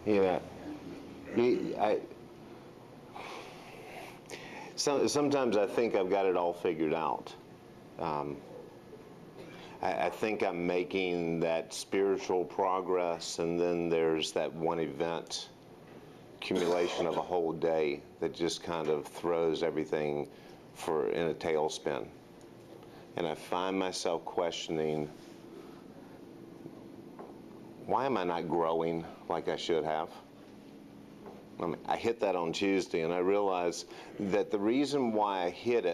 You know, sometimes I think I've got it all figured out. I think I'm making that spiritual progress, and then there's that one event, accumulation of a whole day, that just kind of throws everything in a tailspin. And I find myself questioning, why am I not growing like I should have? I hit that on Tuesday, and I realized that the reason why I hit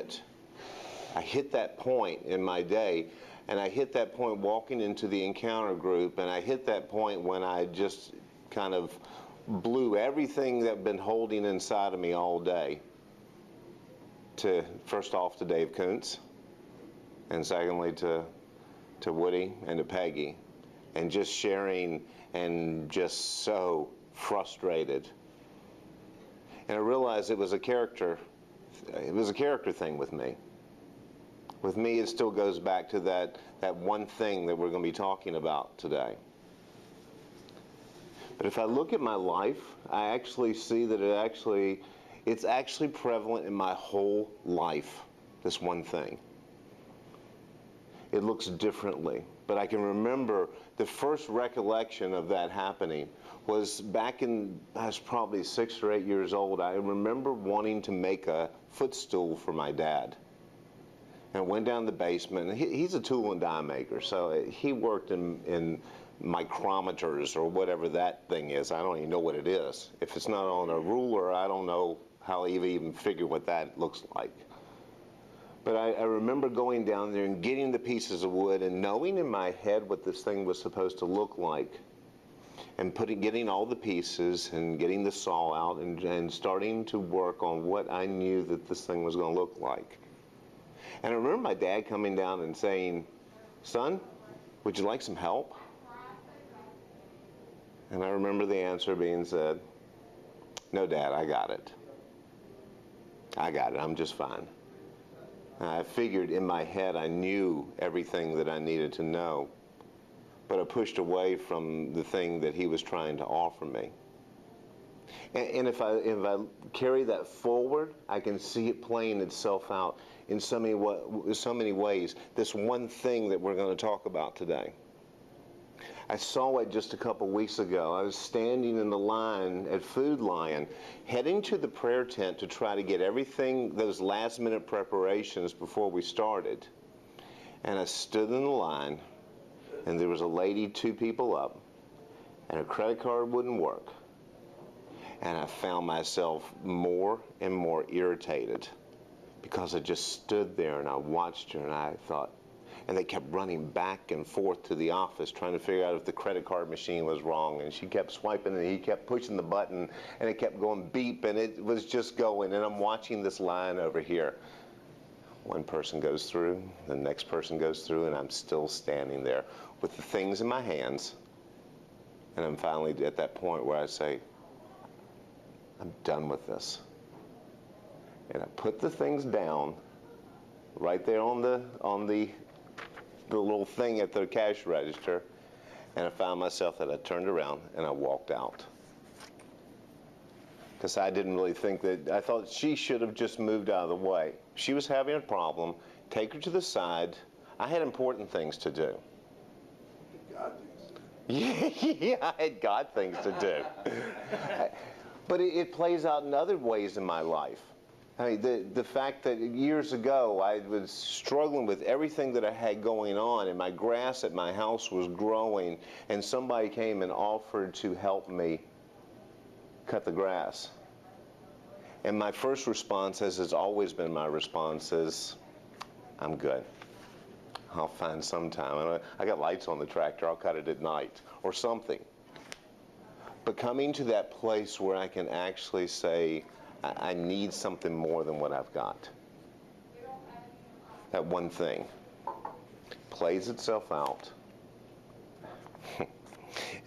that point in my day, and I hit that point walking into the encounter group, and I hit that point when I just kind of blew everything that had been holding inside of me all day first off to Dave Kuntz, and secondly to Woody and to Peggy, and just sharing and just so frustrated. And I realized it was a character thing with me. With me, it still goes back to that one thing that we're going to be talking about today. But if I look at my life, I actually see that it's actually prevalent in my whole life, this one thing. It looks differently, but I can remember the first recollection of that happening was back in, I was probably 6 or 8 years old. I remember wanting to make a footstool for my dad. And I went down the basement, and he's a tool and die maker, so he worked in micrometers or whatever that thing is. I don't even know what it is. If it's not on a ruler, I don't know how I even figure what that looks like. But I remember going down there and getting the pieces of wood and knowing in my head what this thing was supposed to look like, and getting all the pieces and getting the saw out and starting to work on what I knew that this thing was going to look like. And I remember my dad coming down and saying, "Son, would you like some help?" And I remember the answer being said, "No, Dad, I got it. I got it. I'm just fine." And I figured in my head I knew everything that I needed to know, but I pushed away from the thing that he was trying to offer me. And if I carry that forward, I can see it playing itself out in so many ways. This one thing that we're going to talk about today. I saw it just a couple weeks ago. I was standing in the line at Food Lion, heading to the prayer tent to try to get everything, those last-minute preparations before we started. And I stood in the line, and there was a lady 2 people up, and her credit card wouldn't work. And I found myself more and more irritated because I just stood there and I watched her, and I thought, and they kept running back and forth to the office trying to figure out if the credit card machine was wrong, and she kept swiping and he kept pushing the button and it kept going beep, and it was just going, and I'm watching this line over here. One person goes through, the next person goes through, and I'm still standing there with the things in my hands, and I'm finally at that point where I say, I'm done with this. And I put the things down right there on the little thing at the cash register, and I found myself that I turned around and I walked out. Because I didn't really think that, I thought she should have just moved out of the way. She was having a problem, take her to the side. I had important things to do. God things. Yeah, I had God things to do. But it plays out in other ways in my life. I mean, the fact that years ago I was struggling with everything that I had going on, and my grass at my house was growing, and somebody came and offered to help me cut the grass. And my first response, as has always been my response, is, I'm good. I'll find some time. I got lights on the tractor, I'll cut it at night, or something. But coming to that place where I can actually say, I need something more than what I've got. That one thing plays itself out. And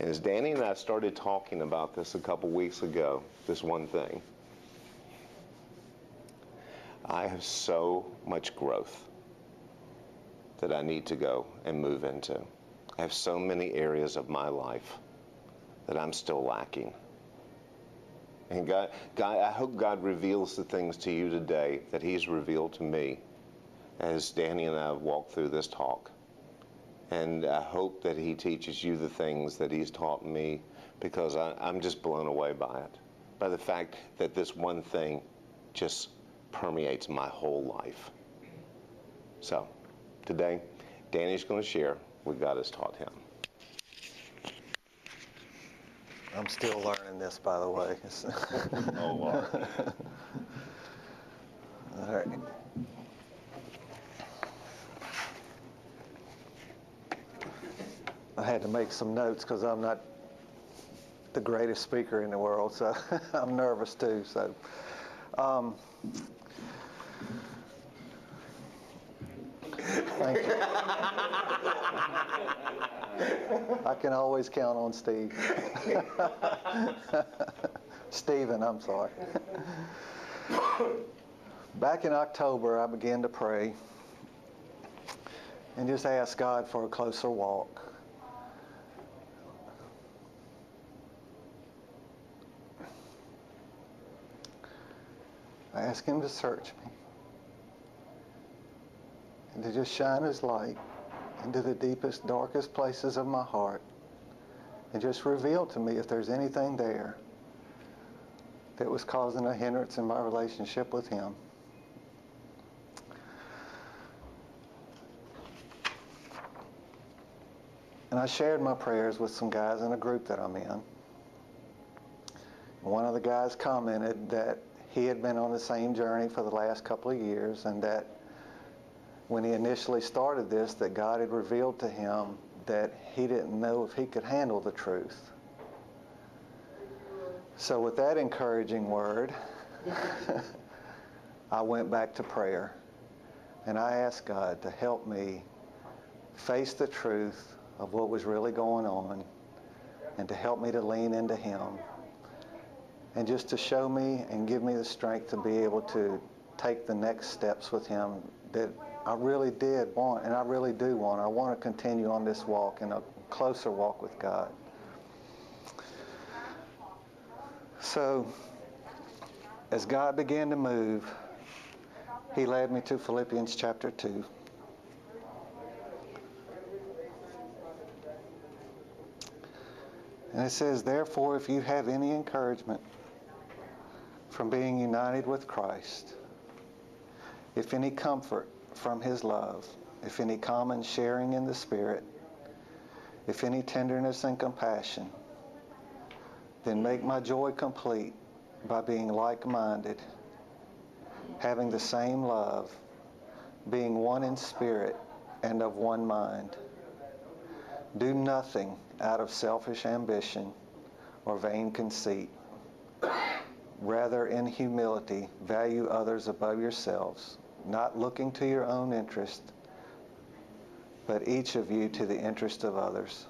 as Danny and I started talking about this a couple weeks ago, this one thing, I have so much growth that I need to go and move into. I have so many areas of my life that I'm still lacking. And God, I hope God reveals the things to you today that He's revealed to me as Danny and I have walked through this talk. And I hope that He teaches you the things that He's taught me, because I'm just blown away by it, by the fact that this one thing just permeates my whole life. So today, Danny's going to share what God has taught him. I'm still learning this, by the way. Oh, wow. All right. I had to make some notes because I'm not the greatest speaker in the world, so I'm nervous too. So, thank you. I can always count on Steve. Stephen, I'm sorry. Back in October, I began to pray and just ask God for a closer walk. I asked Him to search me and to just shine His light into the deepest, darkest places of my heart and just reveal to me if there's anything there that was causing a hindrance in my relationship with Him. And I shared my prayers with some guys in a group that I'm in. One of the guys commented that he had been on the same journey for the last couple of years, and that when he initially started this, that God had revealed to him that he didn't know if he could handle the truth. So with that encouraging word, I went back to prayer, and I asked God to help me face the truth of what was really going on, and to help me to lean into Him, and just to show me and give me the strength to be able to take the next steps with Him that I really did want, and I really do want. I want to continue on this walk, and a closer walk with God. So, as God began to move, He led me to Philippians chapter 2. And it says, "Therefore, if you have any encouragement from being united with Christ, if any comfort from His love, if any common sharing in the Spirit, if any tenderness and compassion, then make my joy complete by being like-minded, having the same love, being one in spirit and of one mind. Do nothing out of selfish ambition or vain conceit. Rather, in humility, value others above yourselves, not looking to your own interest, but each of you to the interest of others.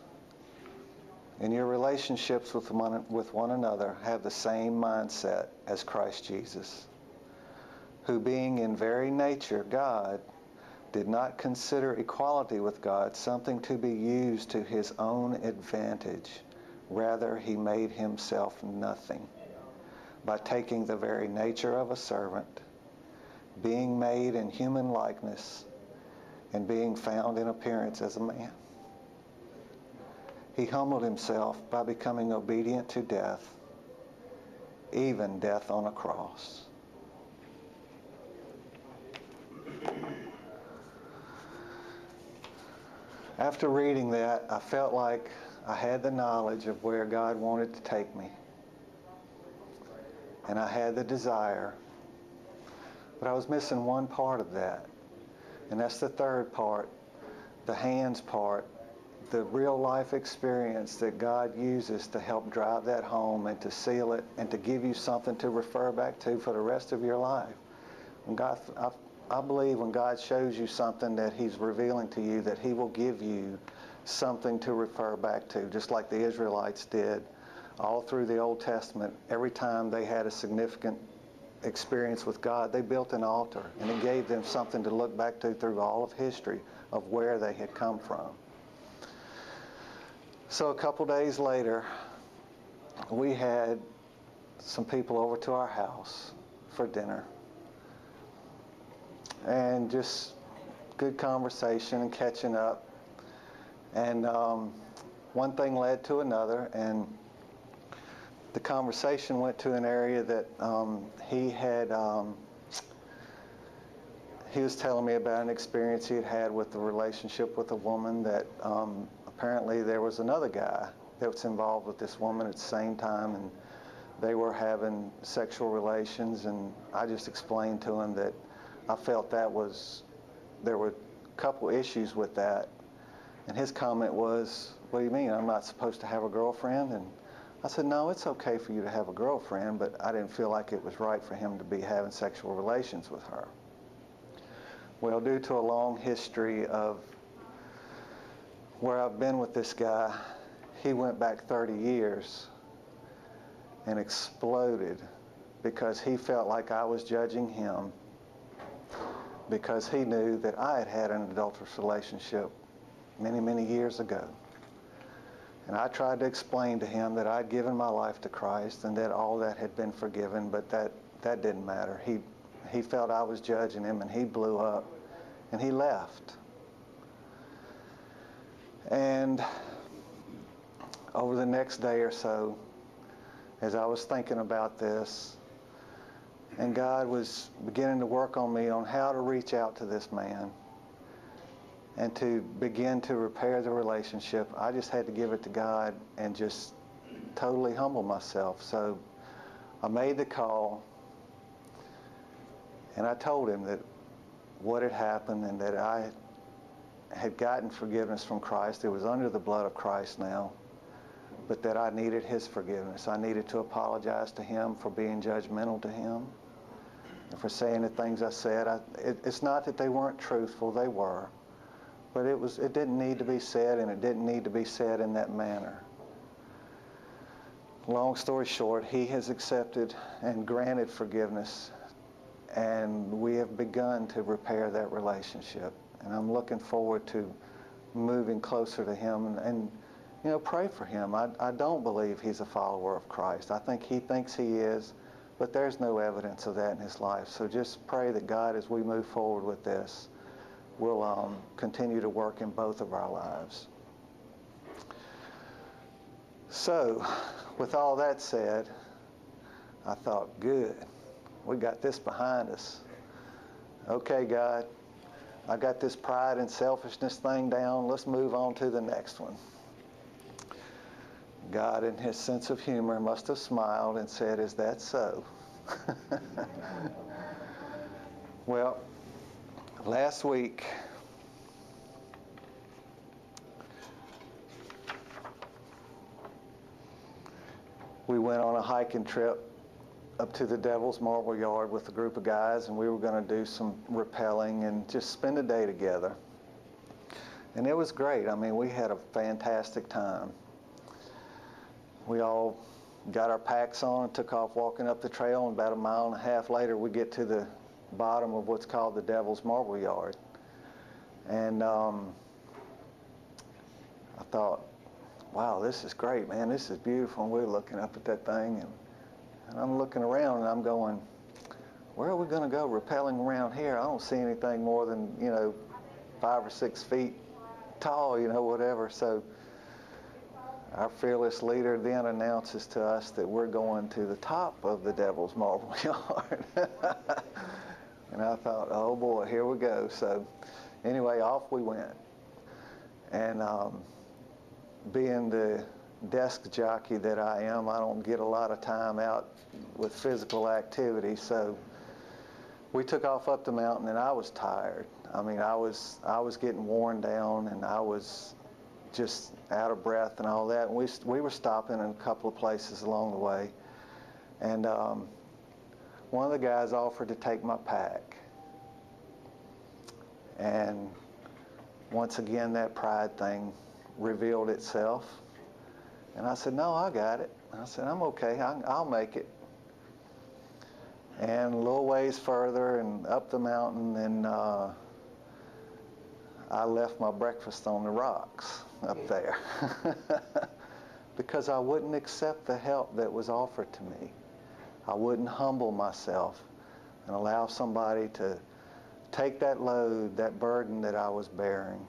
In your relationships with one another, have the same mindset as Christ Jesus, who being in very nature God, did not consider equality with God something to be used to His own advantage. Rather, He made Himself nothing by taking the very nature of a servant, being made in human likeness, and being found in appearance as a man. He humbled Himself by becoming obedient to death, even death on a cross." After reading that, I felt like I had the knowledge of where God wanted to take me. And I had the desire. But I was missing one part of that. And that's the third part, the hands part, the real life experience that God uses to help drive that home and to seal it and to give you something to refer back to for the rest of your life. When God, I believe when God shows you something that He's revealing to you, that He will give you something to refer back to, just like the Israelites did all through the Old Testament. Every time they had a significant experience with God, they built an altar, and it gave them something to look back to through all of history of where they had come from. So a couple days later, we had some people over to our house for dinner. And just good conversation and catching up. And one thing led to another, and the conversation went to an area that he was telling me about an experience he had had with the relationship with a woman that apparently there was another guy that was involved with this woman at the same time, and they were having sexual relations. And I just explained to him that I felt there were a couple issues with that. And his comment was, "What do you mean? I'm not supposed to have a girlfriend?" And I said, "No, it's okay for you to have a girlfriend, but I didn't feel like it was right for him to be having sexual relations with her." Well, due to a long history of where I've been with this guy, he went back 30 years and exploded because he felt like I was judging him because he knew that I had had an adulterous relationship many, many years ago. And I tried to explain to him that I'd given my life to Christ and that all that had been forgiven, but that didn't matter. He felt I was judging him, and he blew up, and he left. And over the next day or so, as I was thinking about this, and God was beginning to work on me on how to reach out to this man and to begin to repair the relationship, I just had to give it to God and just totally humble myself. So I made the call, and I told him that what had happened and that I had gotten forgiveness from Christ. It was under the blood of Christ now, but that I needed his forgiveness. I needed to apologize to him for being judgmental to him and for saying the things I said. It's not that they weren't truthful, they were. But it didn't need to be said, and it didn't need to be said in that manner. Long story short, he has accepted and granted forgiveness, and we have begun to repair that relationship. And I'm looking forward to moving closer to him and pray for him. I don't believe he's a follower of Christ. I think he thinks he is, but there's no evidence of that in his life. So just pray that God, as we move forward with this, will continue to work in both of our lives. So, with all that said, I thought, good, we got this behind us. Okay, God, I got this pride and selfishness thing down. Let's move on to the next one. God, in his sense of humor, must have smiled and said, "Is that so?" Well, last week, we went on a hiking trip up to the Devil's Marble Yard with a group of guys, and we were going to do some rappelling and just spend a day together. And it was great. I mean, we had a fantastic time. We all got our packs on and took off walking up the trail, and about a mile and a half later, we get to the bottom of what's called the Devil's Marble Yard. And I thought, wow, this is great, man. This is beautiful. And we're looking up at that thing, and I'm looking around, and I'm going, where are we going to go rappelling around here? I don't see anything more than, 5 or 6 feet tall, whatever. So our fearless leader then announces to us that we're going to the top of the Devil's Marble Yard. And I thought, oh boy, here we go. So anyway, off we went. And being the desk jockey that I am, I don't get a lot of time out with physical activity. So we took off up the mountain, and I was tired. I mean, I was getting worn down, and I was just out of breath and all that. And we were stopping in a couple of places along the way. And one of the guys offered to take my pack. And once again, that pride thing revealed itself. And I said, no, I got it. I said, I'm okay. I'll make it. And a little ways further and up the mountain, and I left my breakfast on the rocks up there because I wouldn't accept the help that was offered to me. I wouldn't humble myself and allow somebody to take that load, that burden that I was bearing.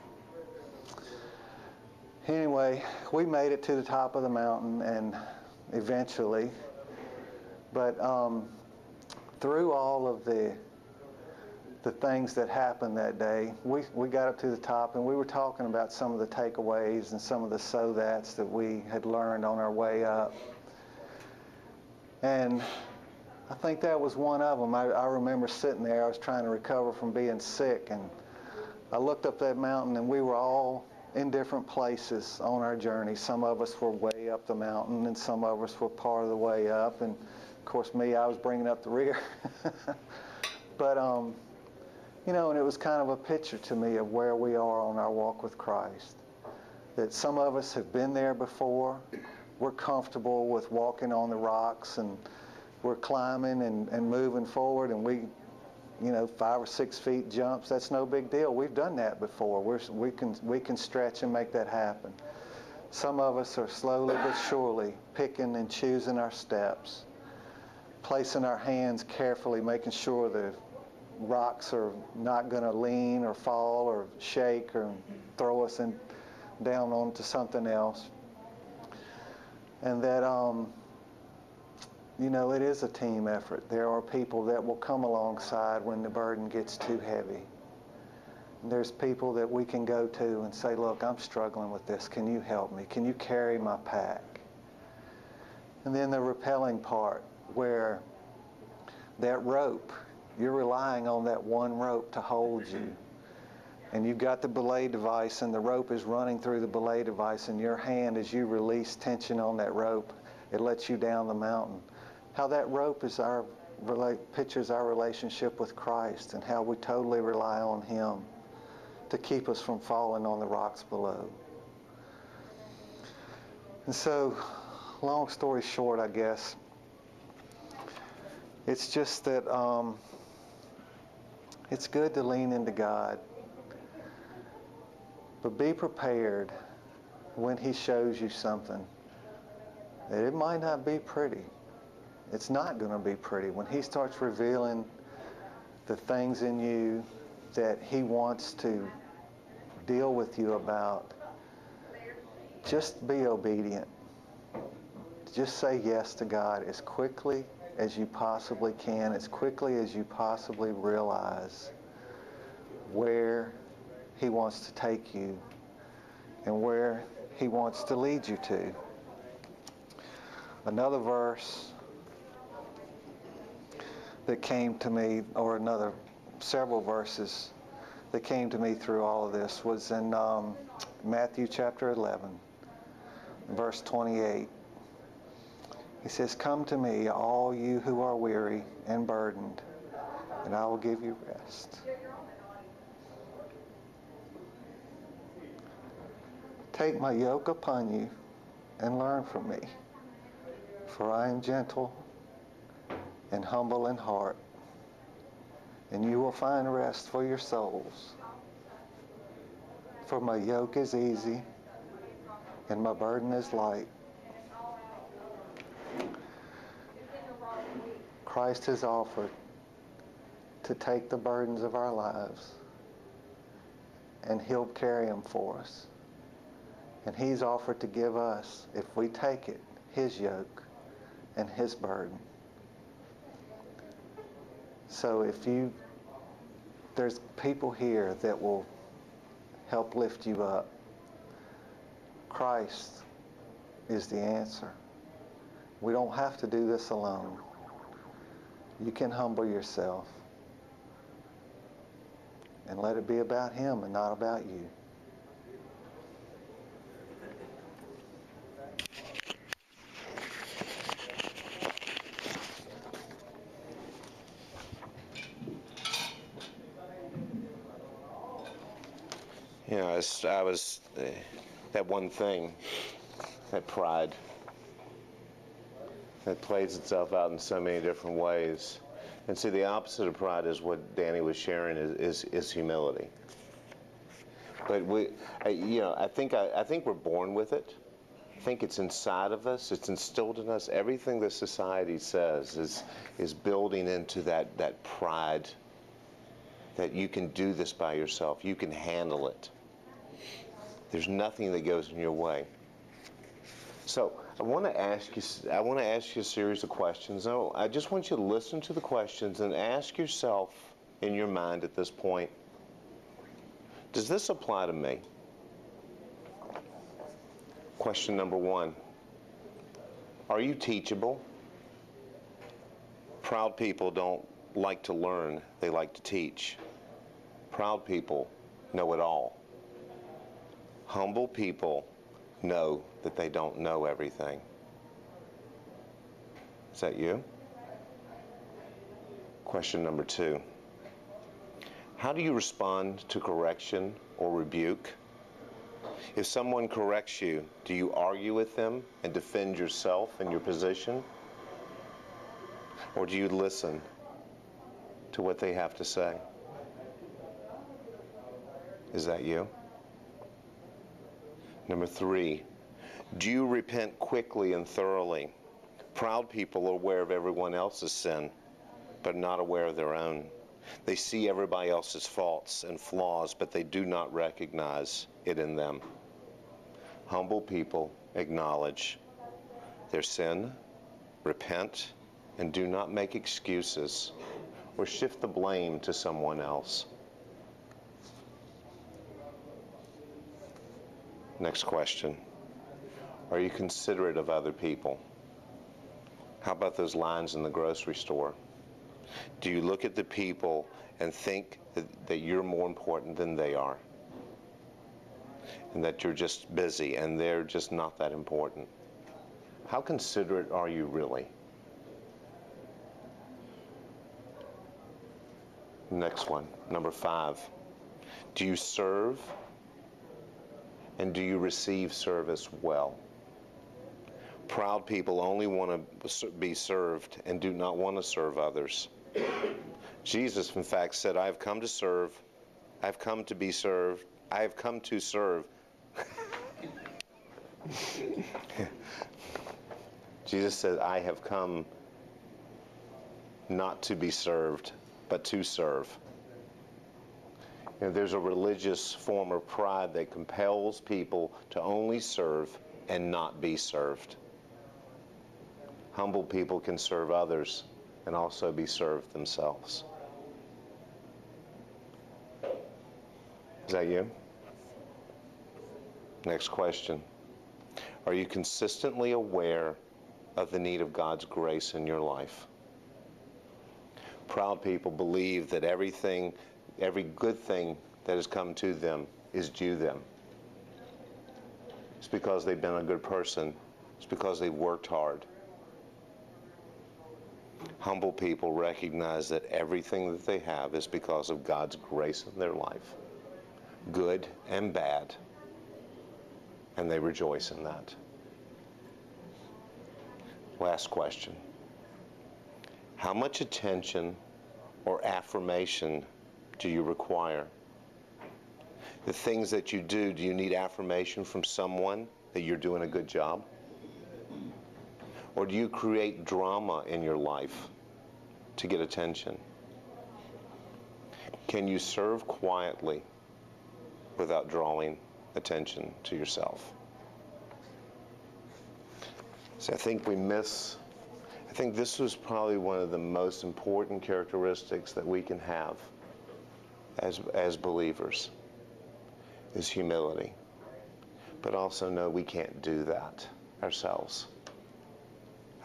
Anyway, we made it to the top of the mountain, and eventually, but through all of the things that happened that day, we got up to the top, and we were talking about some of the takeaways and some of the so that's that we had learned on our way up. And I think that was one of them. I remember sitting there, I was trying to recover from being sick, and I looked up that mountain, and we were all in different places on our journey. Some of us were way up the mountain, and some of us were part of the way up, and of course me, I was bringing up the rear. But you know, and it was kind of a picture to me of where we are on our walk with Christ. That some of us have been there before. We're comfortable with walking on the rocks, and we're climbing and moving forward, and we, you know, 5 or 6 feet jumps, that's no big deal. We've done that before. We can stretch and make that happen. Some of us are slowly but surely picking and choosing our steps, placing our hands carefully, making sure the rocks are not going to lean or fall or shake or throw us down onto something else. And that, you know, it is a team effort. There are people that will come alongside when the burden gets too heavy. And there's people that we can go to and say, look, I'm struggling with this. Can you help me? Can you carry my pack? And then the rappelling part, where that rope, you're relying on that one rope to hold you. And you've got the belay device, and the rope is running through the belay device, and your hand, as you release tension on that rope, it lets you down the mountain. How that rope is pictures our relationship with Christ, and how we totally rely on Him to keep us from falling on the rocks below. And so, long story short, I guess, it's just that it's good to lean into God, but be prepared when He shows you something that it might not be pretty. It's not going to be pretty. When He starts revealing the things in you that He wants to deal with you about, just be obedient. Just say yes to God as quickly as you possibly can, as quickly as you possibly realize where He wants to take you and where He wants to lead you to. Another verse that came to me, or several verses that came to me through all of this, was in Matthew chapter 11, verse 28. He says, "Come to me, all you who are weary and burdened, and I will give you rest." "Take my yoke upon you and learn from me, for I am gentle and humble in heart, and you will find rest for your souls. For my yoke is easy and my burden is light." Christ has offered to take the burdens of our lives, and He'll carry them for us. And He's offered to give us, if we take it, His yoke and His burden. So there's people here that will help lift you up. Christ is the answer. We don't have to do this alone. You can humble yourself and let it be about Him and not about you. You know, I was that one thing, that pride, that plays itself out in so many different ways. And see, the opposite of pride is what Danny was sharing, is humility. But I think we're born with it. I think it's inside of us. It's instilled in us. Everything that society says is building into that pride that you can do this by yourself. You can handle it. There's nothing that goes in your way. So I want to ask you a series of questions. I just want you to listen to the questions and ask yourself in your mind at this point, does this apply to me? Question number 1, are you teachable? Proud people don't like to learn, they like to teach. Proud people know it all. Humble people know that they don't know everything. Is that you? Question number 2. How do you respond to correction or rebuke? If someone corrects you, do you argue with them and defend yourself and your position? Or do you listen to what they have to say? Is that you? Number 3, do you repent quickly and thoroughly? Proud people are aware of everyone else's sin, but not aware of their own. They see everybody else's faults and flaws, but they do not recognize it in them. Humble people acknowledge their sin, repent, and do not make excuses or shift the blame to someone else. Next question. Are you considerate of other people? How about those lines in the grocery store? Do you look at the people and think that you're more important than they are? And that you're just busy and they're just not that important? How considerate are you really? Next one, number 5. Do you serve and do you receive service well? Proud people only want to be served and do not want to serve others. Jesus, in fact, said, I have come to serve, I have come to be served, I have come to serve. Jesus said, I have come not to be served, but to serve. You know, there's a religious form of pride that compels people to only serve and not be served. Humble people can serve others and also be served themselves. Is that you? Next question. Are you consistently aware of the need of God's grace in your life? Proud people believe that every good thing that has come to them is due them. It's because they've been a good person. It's because they've worked hard. Humble people recognize that everything that they have is because of God's grace in their life, good and bad, and they rejoice in that. Last question. How much attention or affirmation do you require? The things that you do you need affirmation from someone that you're doing a good job? Or do you create drama in your life to get attention? Can you serve quietly without drawing attention to yourself? So I think this was probably one of the most important characteristics that we can have as believers, is humility. But also know we can't do that ourselves.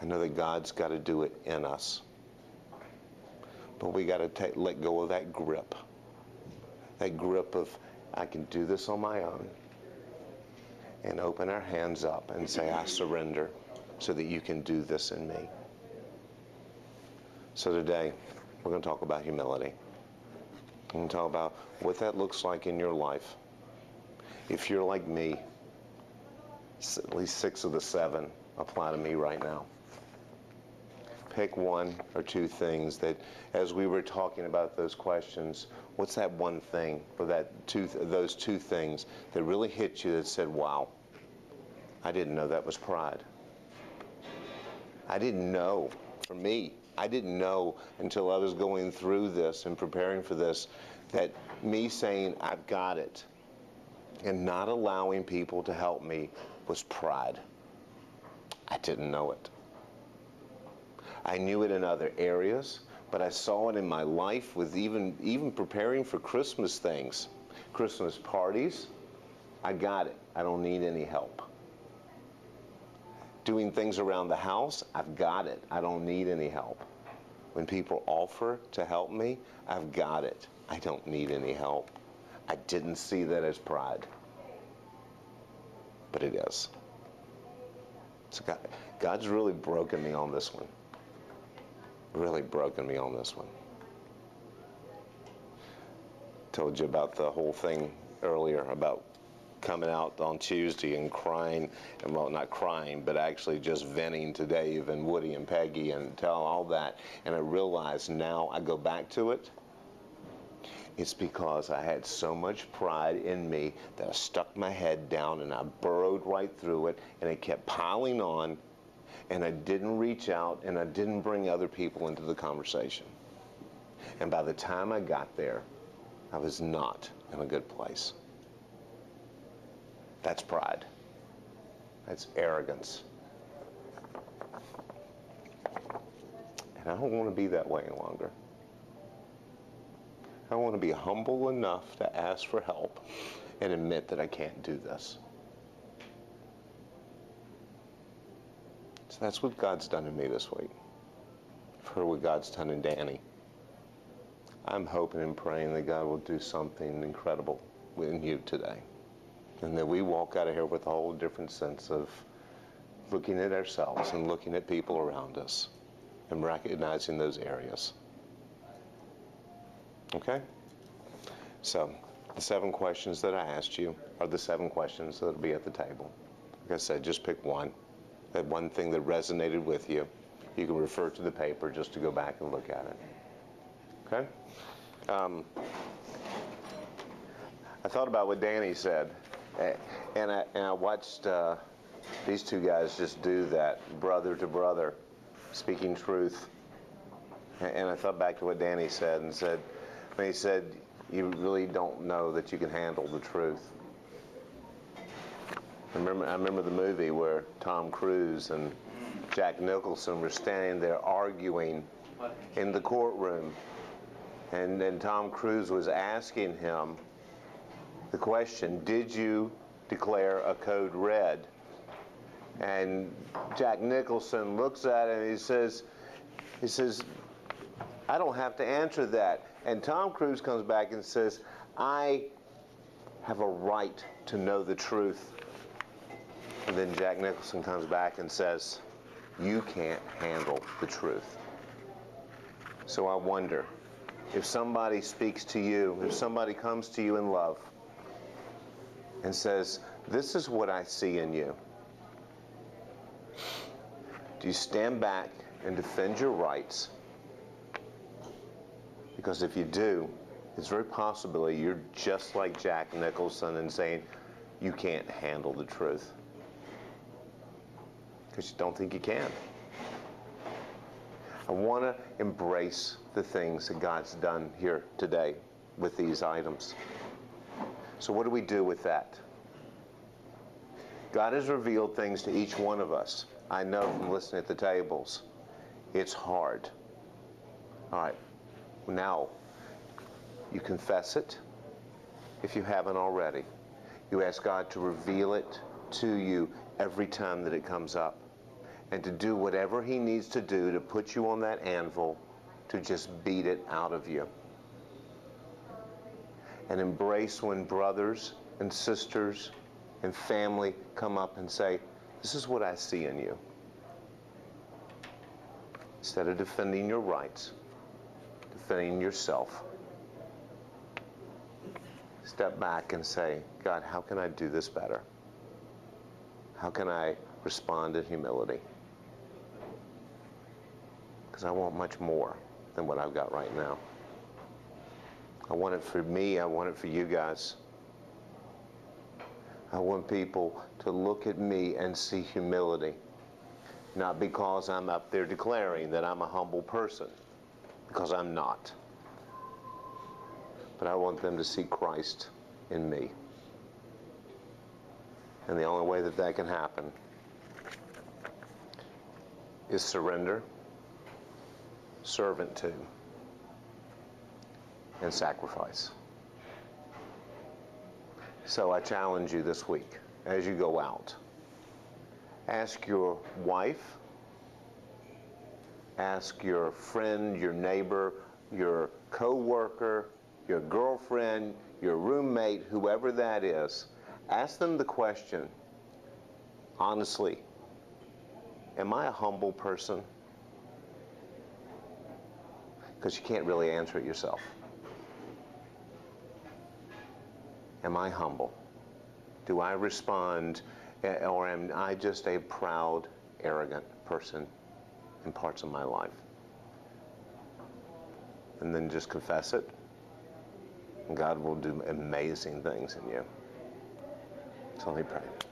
I know that God's got to do it in us. But we got to let go of that grip of, I can do this on my own, and open our hands up and say, I surrender so that you can do this in me. So today, we're going to talk about humility. We're going to talk about what that looks like in your life. If you're like me, at least 6 of the 7 apply to me right now. Pick 1 or 2 things that, as we were talking about those questions, what's that one thing or those 2 things that really hit you that said, wow, I didn't know that was pride. I didn't know, for me, I didn't know until I was going through this and preparing for this, that me saying, I've got it, and not allowing people to help me was pride. I didn't know it. I knew it in other areas, but I saw it in my life with even preparing for Christmas things, Christmas parties. I got it. I don't need any help. Doing things around the house, I've got it. I don't need any help. When people offer to help me, I've got it. I don't need any help. I didn't see that as pride, but it is. So God's really broken me on this one. Really broken me on this one. Told you about the whole thing earlier about coming out on Tuesday and crying, and well, not crying, but actually just venting to Dave and Woody and Peggy and telling all that. And I realized now I go back to it. It's because I had so much pride in me that I stuck my head down and I burrowed right through it, and it kept piling on, and I didn't reach out and I didn't bring other people into the conversation. And by the time I got there, I was not in a good place. That's pride. That's arrogance. And I don't want to be that way any longer. I want to be humble enough to ask for help and admit that I can't do this. So that's what God's done in me this week. I've heard what God's done in Danny. I'm hoping and praying that God will do something incredible in you today. And that we walk out of here with a whole different sense of looking at ourselves and looking at people around us and recognizing those areas. Okay? So, the 7 questions that I asked you are the 7 questions that will be at the table. Like I said, just pick one. That one thing that resonated with you. You can refer to the paper just to go back and look at it. Okay? I thought about what Danny said, and I watched these two guys just do that, brother to brother, speaking truth. And I thought back to what Danny said, and said, when he said, you really don't know that you can handle the truth. I remember the movie where Tom Cruise and Jack Nicholson were standing there arguing in the courtroom. And then Tom Cruise was asking him the question, did you declare a code red? And Jack Nicholson looks at him and he says, I don't have to answer that. And Tom Cruise comes back and says, I have a right to know the truth. And then Jack Nicholson comes back and says, you can't handle the truth. So I wonder, if somebody speaks to you, if somebody comes to you in love and says, this is what I see in you, do you stand back and defend your rights? Because if you do, it's very possible you're just like Jack Nicholson and saying, you can't handle the truth. Because you don't think you can. I want to embrace the things that God's done here today with these items. So what do we do with that? God has revealed things to each one of us. I know from listening at the tables, it's hard. All right, now you confess it if you haven't already. You ask God to reveal it to you every time that it comes up, and to do whatever he needs to do to put you on that anvil to just beat it out of you. And embrace when brothers and sisters and family come up and say, this is what I see in you. Instead of defending your rights, defending yourself, step back and say, God, how can I do this better? How can I respond in humility? Because I want much more than what I've got right now. I want it for me. I want it for you guys. I want people to look at me and see humility. Not because I'm up there declaring that I'm a humble person, because I'm not. But I want them to see Christ in me. And the only way that that can happen is surrender, servant to, and sacrifice. So I challenge you this week, as you go out, ask your wife, ask your friend, your neighbor, your co-worker, your girlfriend, your roommate, whoever that is, ask them the question, honestly, am I a humble person? Because you can't really answer it yourself. Am I humble? Do I respond, or am I just a proud, arrogant person in parts of my life? And then just confess it, and God will do amazing things in you. So let me pray.